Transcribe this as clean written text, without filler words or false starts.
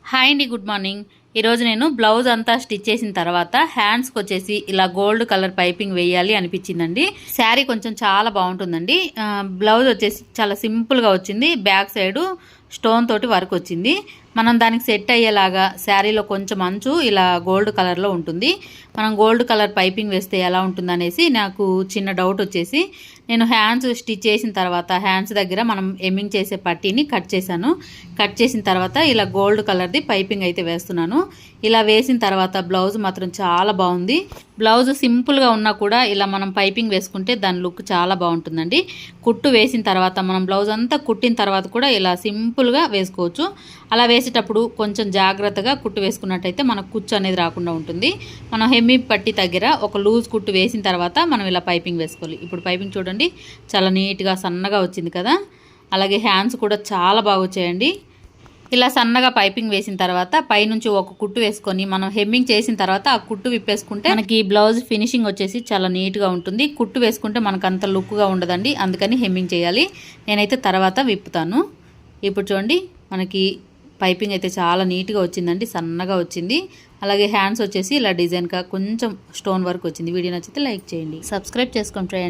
Hi అండి, good morning. ఈరోజు నేను బ్లౌజ్ అంతా స్టిచ్ చేసిన తర్వాత హ్యాండ్స్కి వచ్చేసి ఇలా గోల్డ్ కలర్ పైపింగ్ వేయాలి అనిపించిందండి. శారీ కొంచెం చాలా బాగుంటుందండి. బ్లౌజ్ వచ్చేసి చాలా సింపుల్గా వచ్చింది. బ్యాక్ సైడు స్టోన్ తోటి వర్క్ వచ్చింది. మనం దానికి సెట్ అయ్యేలాగా శారీలో కొంచెం అంచు ఇలా గోల్డ్ కలర్లో ఉంటుంది. మనం గోల్డ్ కలర్ పైపింగ్ వేస్తే ఎలా ఉంటుందనేసి నాకు చిన్న డౌట్ వచ్చేసి నేను హ్యాండ్స్ స్టిచ్ చేసిన తర్వాత హ్యాండ్స్ దగ్గర మనం ఎమ్మింగ్ చేసే పట్టీని కట్ చేశాను. కట్ చేసిన తర్వాత ఇలా గోల్డ్ కలర్ది పైపింగ్ అయితే వేస్తున్నాను. ఇలా వేసిన తర్వాత బ్లౌజ్ మాత్రం చాలా బాగుంది. బ్లౌజ్ సింపుల్గా ఉన్నా కూడా ఇలా మనం పైపింగ్ వేసుకుంటే దాని లుక్ చాలా బాగుంటుందండి. కుట్టు వేసిన తర్వాత మనం బ్లౌజ్ అంతా కుట్టిన తర్వాత కూడా ఇలా సింపుల్గా వేసుకోవచ్చు. అలా వేసేటప్పుడు కొంచెం జాగ్రత్తగా కుట్టు వేసుకున్నట్టయితే మనకు కుచ్చు అనేది రాకుండా ఉంటుంది. మనం హెమ్మి పట్టి దగ్గర ఒక లూజ్ కుట్టు వేసిన తర్వాత మనం ఇలా పైపింగ్ వేసుకోవాలి. ఇప్పుడు పైపింగ్ చూడండి, చాలా నీట్గా సన్నగా వచ్చింది కదా. అలాగే హ్యాండ్స్ కూడా చాలా బాగా వచ్చాయండి. ఇలా సన్నగా పైపింగ్ వేసిన తర్వాత పైనుంచి ఒక కుట్టు వేసుకొని మనం హెమ్మింగ్ చేసిన తర్వాత ఆ కుట్టు విప్పేసుకుంటే మనకి బ్లౌజ్ ఫినిషింగ్ వచ్చేసి చాలా నీట్గా ఉంటుంది. కుట్టు వేసుకుంటే మనకు అంత లుక్గా ఉండదండి, అందుకని హెమ్మింగ్ చేయాలి. నేనైతే తర్వాత విప్పుతాను. ఇప్పుడు చూడండి, మనకి పైపింగ్ అయితే చాలా నీట్గా వచ్చిందండి, సన్నగా వచ్చింది. అలాగే హ్యాండ్స్ వచ్చేసి ఇలా డిజైన్గా కొంచెం స్టోన్ వర్క్ వచ్చింది. వీడియో నచ్చితే లైక్ చేయండి, సబ్స్క్రైబ్ చేసుకోండి ఫ్రెండ్స్.